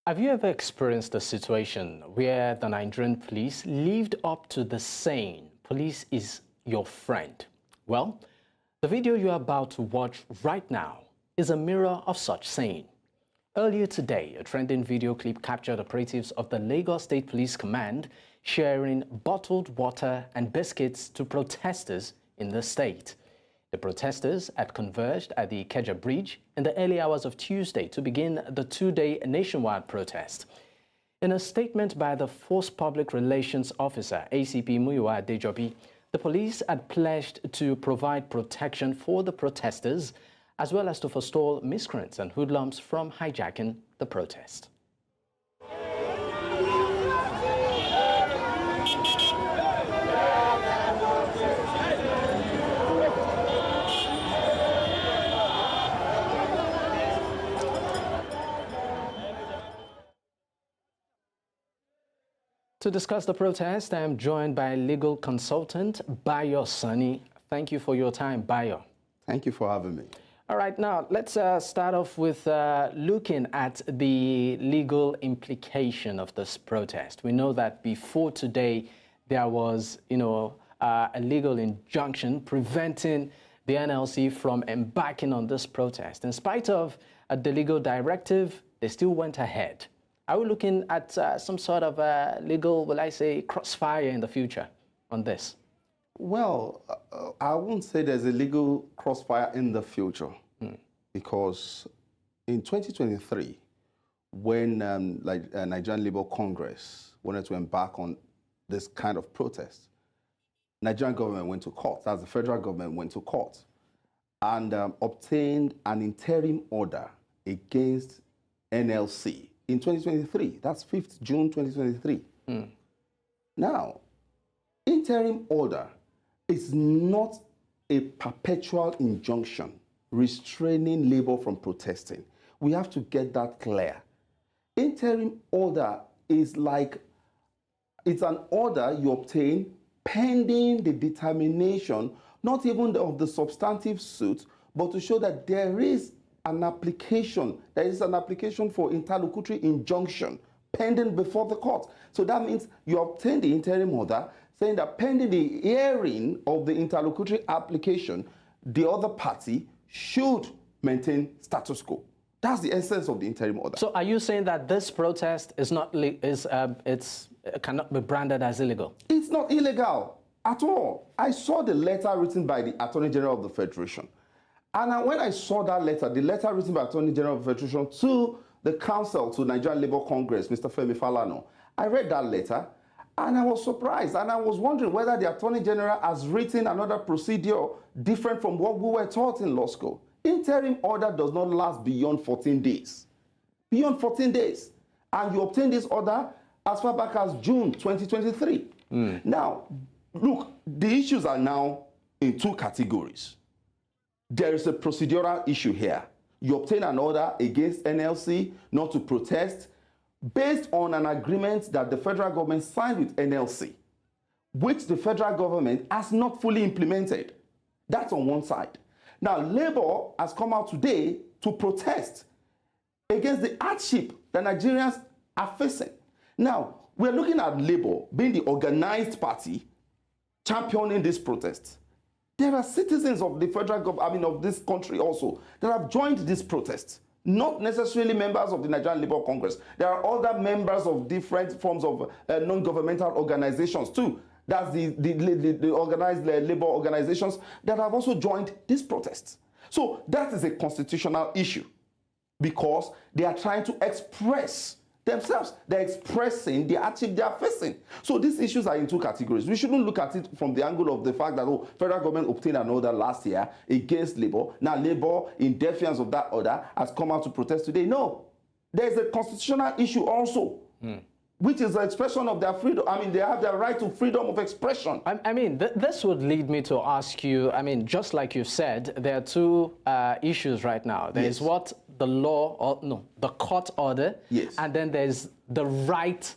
Have you ever experienced a situation where the Nigerian police lived up to the saying, police is your friend? Well, the video you're about to watch right now is a mirror of such saying. Earlier today, a trending video clip captured operatives of the Lagos State Police Command sharing bottled water and biscuits to protesters in the state. The protesters had converged at the Ikeja bridge in the early hours of Tuesday to begin the two-day nationwide protest. In a statement by the Force Public Relations Officer, ACP Muyiwa Adejobi, the police had pledged to provide protection for the protesters, as well as to forestall miscreants and hoodlums from hijacking the protest. To discuss the protest, I am joined by legal consultant Bayo Sani. Thank you for your time, Bayo. Thank you for having me. All right, now let's start off with looking at the legal implication of this protest. We know that before today, there was, a legal injunction preventing the NLC from embarking on this protest. In spite of the legal directive, they still went ahead. Are we looking at some sort of legal, crossfire in the future on this? Well, I wouldn't say there's a legal crossfire in the future because in 2023, when Nigerian Labour Congress wanted to embark on this kind of protest, Nigerian government went to court, as the federal government went to court, and obtained an interim order against NLC in 2023. That's 5th June 2023. Now, interim order is not a perpetual injunction restraining labor from protesting. We have to get that clear. Interim order is it's an order you obtain pending the determination, not even of the substantive suit, but to show that there is an application for interlocutory injunction pending before the court. So that means you obtain the interim order saying that pending the hearing of the interlocutory application, the other party should maintain status quo. That's the essence of the interim order. So are you saying that this protest is not cannot be branded as illegal? It's not illegal at all. I saw the letter written by the Attorney General of the Federation. And when I saw that letter, the letter written by Attorney General of the Federation to the counsel to Nigerian Labour Congress, Mr. Femi Falana, I read that letter and I was surprised. And I was wondering whether the Attorney General has written another procedure different from what we were taught in law school. Interim order does not last beyond 14 days. Beyond 14 days. And you obtain this order as far back as June 2023. Now, look, the issues are now in two categories. There is a procedural issue here. You obtain an order against NLC not to protest based on an agreement that the federal government signed with NLC, which the federal government has not fully implemented. That's on one side. Now, Labour has come out today to protest against the hardship that Nigerians are facing. Now, we're looking at Labour being the organized party championing this protest. There are citizens of the federal government, of this country also, that have joined this protest. Not necessarily members of the Nigerian Labour Congress. There are other members of different forms of non-governmental organizations too. That's the organized labor organizations that have also joined this protest. So that is a constitutional issue because they are trying to express themselves. They're expressing the hardship they are facing. So these issues are in two categories. We shouldn't look at it from the angle of the fact that federal government obtained an order last year against Labour. Now Labour, in defiance of that order, has come out to protest today. No, there is a constitutional issue also, which is the expression of their freedom. I mean, they have their right to freedom of expression. This would lead me to ask you, just like you said, there are two issues right now. There is what the law, or no, the court order, and then there's the right,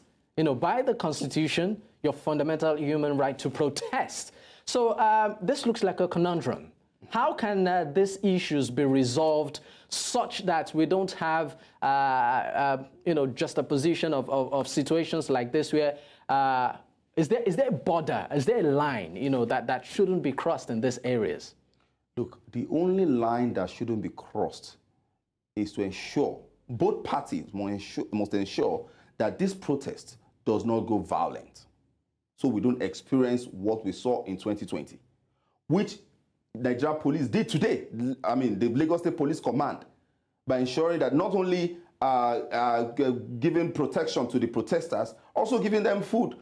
by the Constitution, your fundamental human right to protest. So this looks like a conundrum. how can these issues be resolved such that we don't have, just a position of situations like this where is there a border, is there a line, that shouldn't be crossed in these areas? Look, the only line that shouldn't be crossed is to ensure, both parties must ensure that this protest does not go violent. So we don't experience what we saw in 2020, which Nigeria police did today. I mean, the Lagos State Police Command, by ensuring that not only giving protection to the protesters, also giving them food,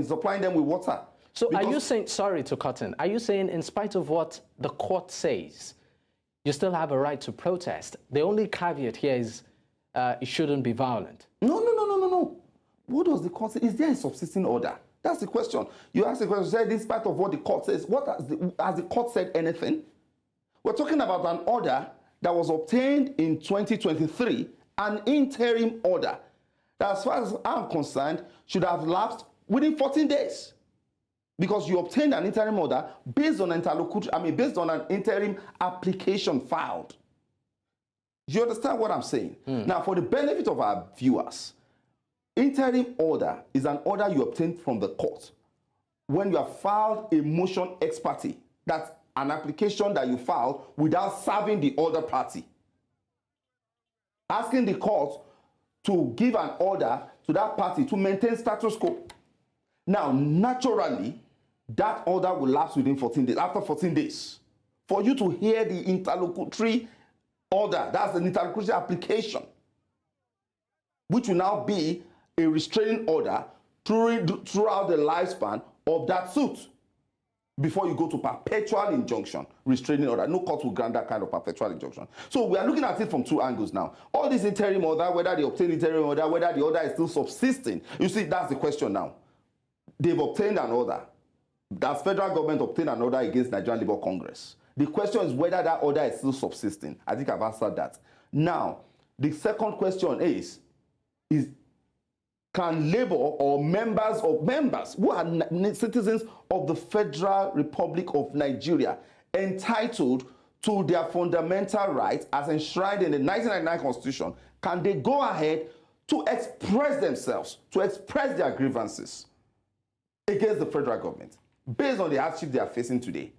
supplying them with water. So are you saying, sorry to cut in, are you saying in spite of what the court says, you still have a right to protest? The only caveat here is it shouldn't be violent. No. What does the court say? Is there a subsisting order? That's the question. You ask the question, said in spite of what the court says, has the court said anything? We're talking about an order that was obtained in 2023, an interim order that, as far as I'm concerned, should have lapsed within 14 days. Because you obtained an interim order based on based on an interim application filed. Do you understand what I'm saying? Now, for the benefit of our viewers, interim order is an order you obtain from the court when you have filed a motion ex parte. That's an application that you filed without serving the other party, asking the court to give an order to that party to maintain status quo. Now, naturally, that order will lapse within 14 days. After 14 days, for you to hear the interlocutory order, that's an interlocutory application, which will now be a restraining order throughout the lifespan of that suit before you go to perpetual injunction, restraining order. No court will grant that kind of perpetual injunction. So we are looking at it from two angles now. All this interim order, whether they obtain interim order, whether the order is still subsisting, you see, that's the question now. They've obtained an order. Does federal government obtain an order against Nigerian Labour Congress? The question is whether that order is still subsisting. I think I've answered that. Now, the second question is can Labour or members who are citizens of the Federal Republic of Nigeria entitled to their fundamental rights as enshrined in the 1999 Constitution, can they go ahead to express themselves, to express their grievances against the federal government based on the hardship they are facing today?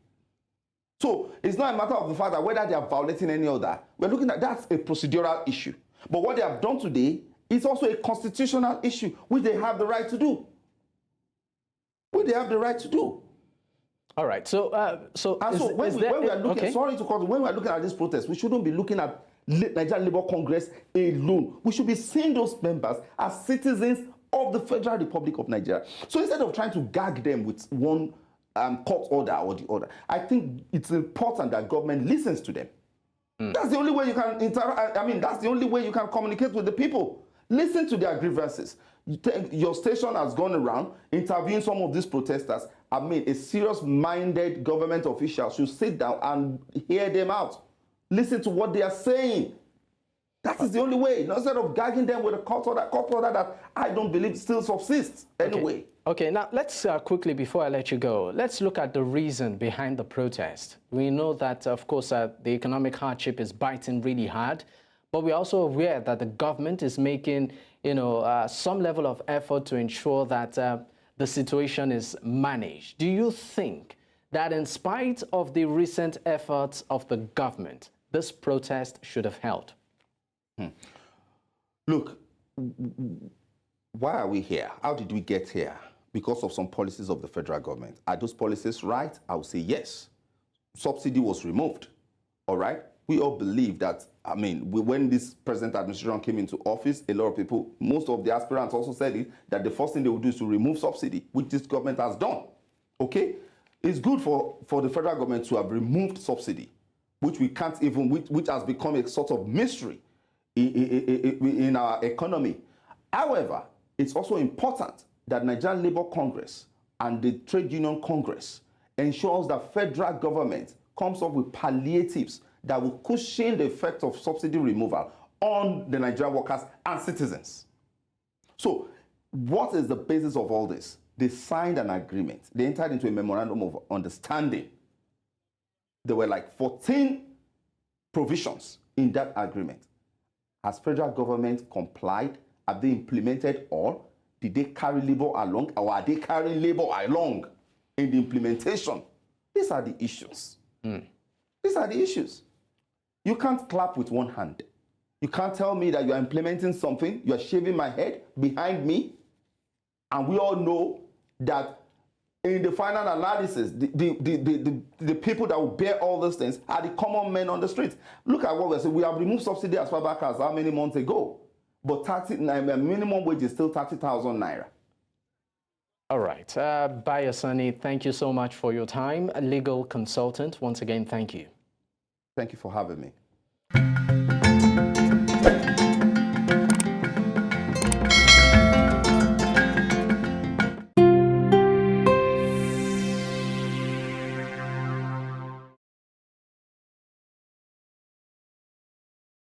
So it's not a matter of the fact that whether they are violating any order. We're looking at that's a procedural issue. But what they have done today is also a constitutional issue, which they have the right to do. All right. So when we are looking, okay. Sorry to cut, when we are looking at this protest, we shouldn't be looking at Nigerian Labour Congress alone. We should be seeing those members as citizens of the Federal Republic of Nigeria. So instead of trying to gag them with one court order or the other, I think it's important that government listens to them. That's the only way you can that's the only way you can communicate with the people. Listen to their grievances. Your station has gone around interviewing some of these protesters. A serious-minded government official should sit down and hear them out. Listen to what they are saying. That is the only way. Instead of gagging them with a court order that I don't believe still subsists anyway. Okay, now let's quickly, before I let you go, let's look at the reason behind the protest. We know that, of course, the economic hardship is biting really hard, but we're also aware that the government is making, some level of effort to ensure that the situation is managed. Do you think that in spite of the recent efforts of the government, this protest should have held? Look, why are we here? How did we get here? Because of some policies of the federal government. Are those policies right? I would say yes. Subsidy was removed, all right? We all believe that, when this present administration came into office, a lot of people, most of the aspirants also said it, that the first thing they would do is to remove subsidy, which this government has done, okay? It's good for the federal government to have removed subsidy, which we can't even, which has become a sort of mystery in our economy. However, it's also important that Nigerian Labour Congress and the Trade Union Congress ensures that federal government comes up with palliatives that will cushion the effect of subsidy removal on the Nigerian workers and citizens. So what is the basis of all this? They signed an agreement. They entered into a memorandum of understanding there were like 14 provisions in that agreement. Has federal government complied? Have they implemented all? Did they carry labor along, or are they carrying labor along in the implementation? These are the issues. These are the issues. You can't clap with one hand. You can't tell me that you are implementing something, you are shaving my head behind me, and we all know that in the final analysis, the people that will bear all these things are the common men on the streets. Look at what we're saying. We have removed subsidy as far back as how many months ago? But minimum wage is still 30,000 naira. All right. Bayasani, thank you so much for your time. A legal consultant, once again, thank you. Thank you for having me.